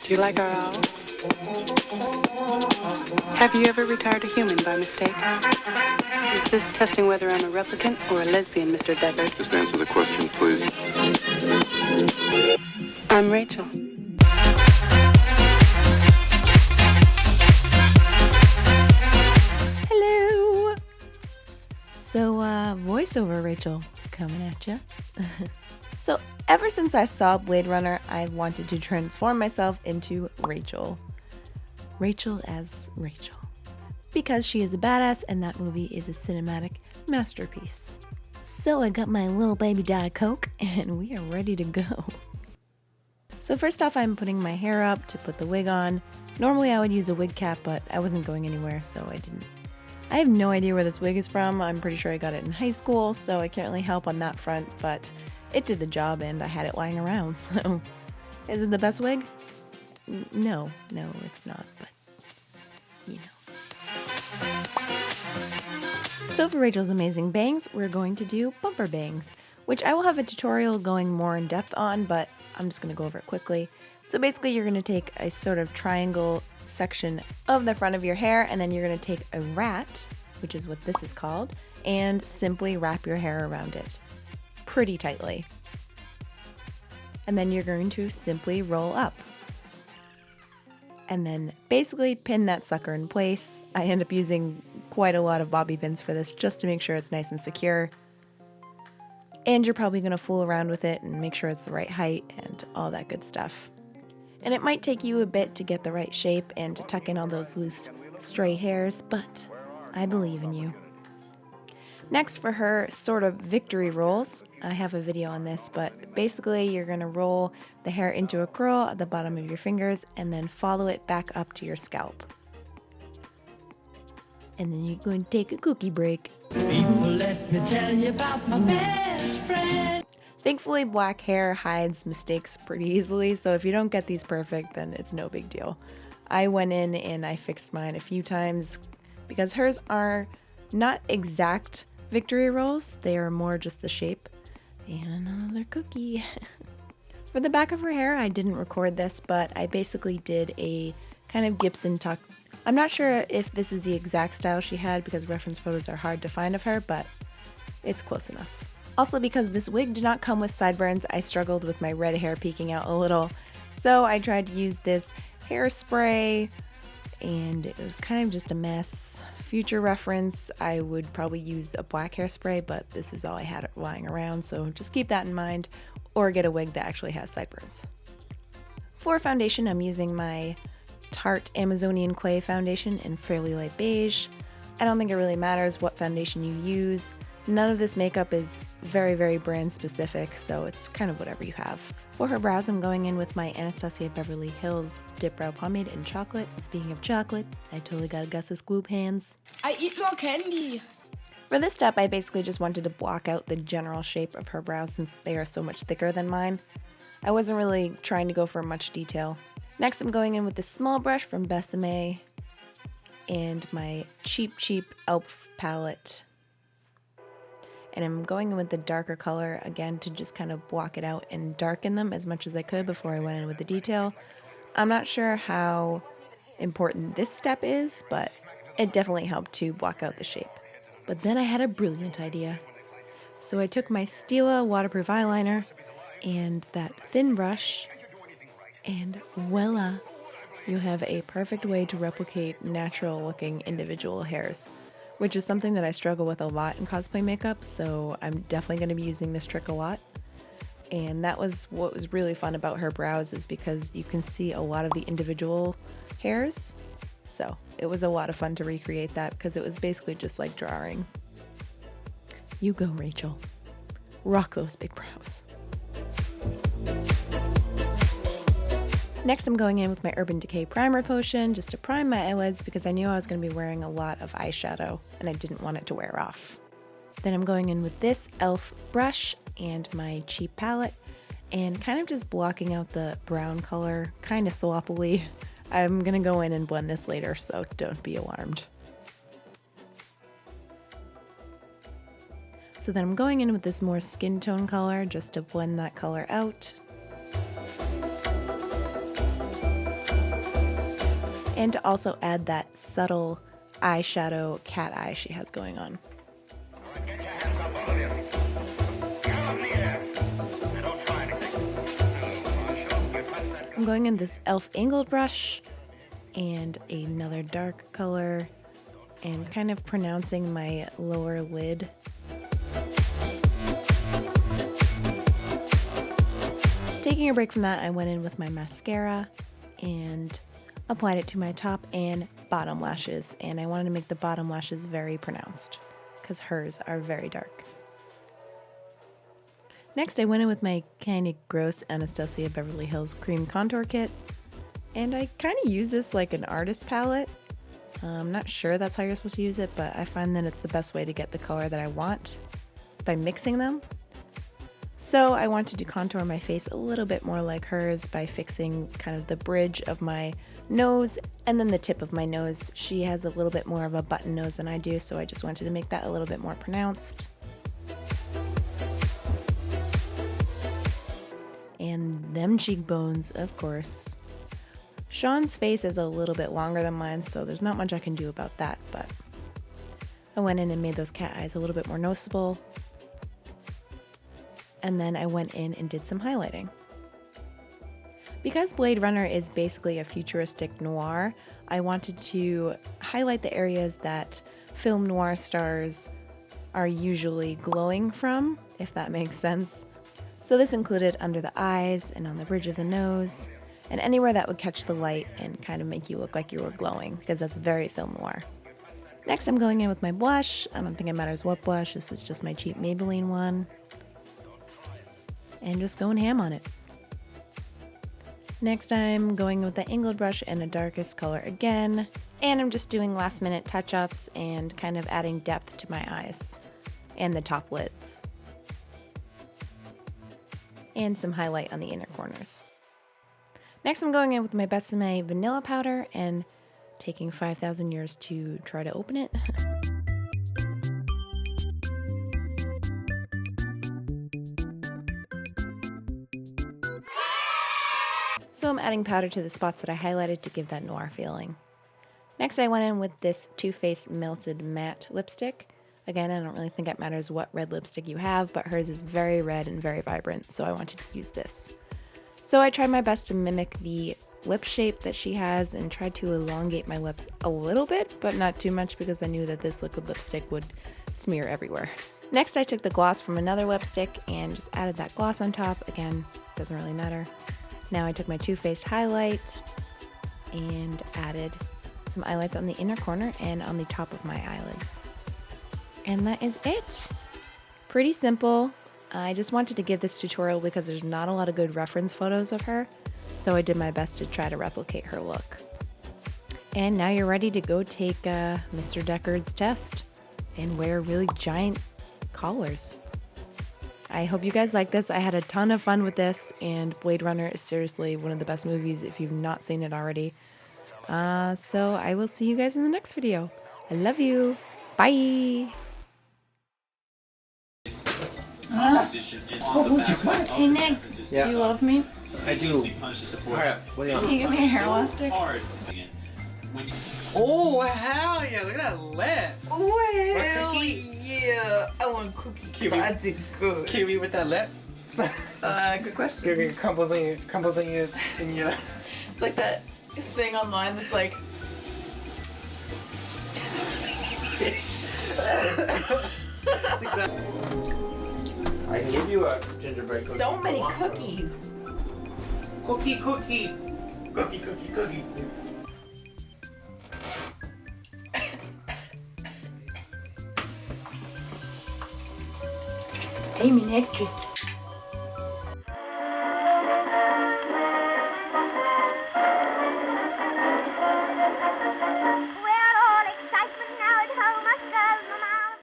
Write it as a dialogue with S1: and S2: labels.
S1: Do you like our owl? Have you ever retired a human by mistake? Is this testing whether I'm a replicant or a lesbian, Mr. Deckard?
S2: Just answer the question, please.
S1: I'm Rachael.
S3: Hello! So, voiceover Rachael coming at ya. So, ever since I saw Blade Runner, I've wanted to transform myself into Rachael. Rachael as Rachael. Because she is a badass and that movie is a cinematic masterpiece. So I got my little baby Diet Coke and we are ready to go. So first off, I'm putting my hair up to put the wig on. Normally I would use a wig cap, but I wasn't going anywhere, so I didn't. I have no idea where this wig is from. I'm pretty sure I got it in high school, so I can't really help on that front, but it did the job and I had it lying around, so. Is it the best wig? No, it's not, but you know. So for Rachael's amazing bangs, we're going to do bumper bangs, which I will have a tutorial going more in depth on, but I'm just going to go over it quickly. So basically you're going to take a sort of triangle section of the front of your hair, and then you're going to take a rat, which is what this is called, and simply wrap your hair around it pretty tightly. And then you're going to simply roll up. And then basically pin that sucker in place. I end up using quite a lot of bobby pins for this just to make sure it's nice and secure. And you're probably going to fool around with it and make sure it's the right height and all that good stuff. And it might take you a bit to get the right shape and to tuck in all those loose stray hairs, but I believe in you. Next, for her sort of victory rolls, I have a video on this, but basically you're going to roll the hair into a curl at the bottom of your fingers and then follow it back up to your scalp. And then you're going to take a cookie break.
S4: People, let me tell you about my best friend.
S3: Thankfully, black hair hides mistakes pretty easily, so if you don't get these perfect, then it's no big deal. I went in and I fixed mine a few times because hers are not exact victory rolls, they are more just the shape. And another cookie. For the back of her hair, I didn't record this, but I basically did a kind of Gibson tuck. I'm not sure if this is the exact style she had because reference photos are hard to find of her, but it's close enough. Also, because this wig did not come with sideburns, I struggled with my red hair peeking out a little. So I tried to use this hairspray and it was kind of just a mess. Future reference, I would probably use a black hairspray, but this is all I had lying around, so just keep that in mind, or get a wig that actually has sideburns. For foundation, I'm using my Tarte Amazonian Clay foundation in fairly light beige. I don't think it really matters what foundation you use. None of this makeup is very, very brand specific, so it's kind of whatever you have. For her brows, I'm going in with my Anastasia Beverly Hills Dip Brow Pomade in chocolate. Speaking of chocolate, I totally got Gus's Gloop hands.
S5: I eat more candy.
S3: For this step, I basically just wanted to block out the general shape of her brows since they are so much thicker than mine. I wasn't really trying to go for much detail. Next, I'm going in with this small brush from Besame and my cheap elf palette. And I'm going in with the darker color again to just kind of block it out and darken them as much as I could before I went in with the detail. I'm not sure how important this step is, but it definitely helped to block out the shape. But then I had a brilliant idea. So I took my Stila waterproof eyeliner and that thin brush, and voila, you have a perfect way to replicate natural looking individual hairs, which is something that I struggle with a lot in cosplay makeup, so I'm definitely going to be using this trick a lot. And that was what was really fun about her brows, is because you can see a lot of the individual hairs. So it was a lot of fun to recreate that because it was basically just like drawing. You go, Rachael. Rock those big brows. Next, I'm going in with my Urban Decay Primer Potion just to prime my eyelids because I knew I was going to be wearing a lot of eyeshadow and I didn't want it to wear off. Then I'm going in with this e.l.f. brush and my cheap palette and kind of just blocking out the brown color kind of sloppily. I'm going to go in and blend this later, so don't be alarmed. So then I'm going in with this more skin tone color just to blend that color out. and to also add that subtle eyeshadow cat eye she has going on. I'm going in this e.l.f. angled brush and another dark color and kind of pronouncing my lower lid. Taking a break from that, I went in with my mascara and applied it to my top and bottom lashes, and I wanted to make the bottom lashes very pronounced because hers are very dark. Next, I went in with my kind of gross Anastasia Beverly Hills Cream Contour Kit, and I kind of use this like an artist palette. I'm not sure that's how you're supposed to use it, but I find that it's the best way to get the color that I want. It's by mixing them. So I wanted to contour my face a little bit more like hers by fixing kind of the bridge of my nose and then the tip of my nose. She has a little bit more of a button nose than I do, so I just wanted to make that a little bit more pronounced. And them cheekbones, of course. Sean's face is a little bit longer than mine, so there's not much I can do about that, but I went in and made those cat eyes a little bit more noticeable. And then I went in and did some highlighting. Because Blade Runner is basically a futuristic noir, I wanted to highlight the areas that film noir stars are usually glowing from, if that makes sense. So this included under the eyes and on the bridge of the nose, and anywhere that would catch the light and kind of make you look like you were glowing, because that's very film noir. Next, I'm going in with my blush. I don't think it matters what blush, this is just my cheap Maybelline one. And just going ham on it. Next, I'm going with the angled brush and a darkest color again, and I'm just doing last minute touch-ups and kind of adding depth to my eyes and the top lids. And some highlight on the inner corners. Next, I'm going in with my Besame vanilla powder and taking 5,000 years to try to open it. So I'm adding powder to the spots that I highlighted to give that noir feeling. Next, I went in with this Too Faced Melted Matte lipstick. Again, I don't really think it matters what red lipstick you have, but hers is very red and very vibrant, so I wanted to use this. So I tried my best to mimic the lip shape that she has and tried to elongate my lips a little bit, but not too much because I knew that this liquid lipstick would smear everywhere. Next, I took the gloss from another lipstick and just added that gloss on top. Again, doesn't really matter. Now I took my Too Faced highlight and added some highlights on the inner corner and on the top of my eyelids. And that is it. Pretty simple. I just wanted to give this tutorial because there's not a lot of good reference photos of her, so I did my best to try to replicate her look. And now you're ready to go take Mr. Deckard's test and wear really giant collars. I hope you guys like this. I had a ton of fun with this, and Blade Runner is seriously one of the best movies if you've not seen it already. So I will see you guys in the next video. I love you. Bye. Hey Nick,
S2: Yeah.
S3: do you love me?
S2: I do. Alright, what
S3: Can you give me a hair elastic?
S2: Oh, hell yeah, look at that lip.
S3: Oh,
S2: hell
S3: yeah. I want cookie.
S2: Kiwi.
S3: That's good.
S2: Kiwi with that lip.
S3: Good question.
S2: It crumbles in your,
S3: It's like that thing online that's like...
S2: That's exactly. I can give you a gingerbread cookie.
S3: So many cookies.
S2: Cookie.
S3: I'm an actress.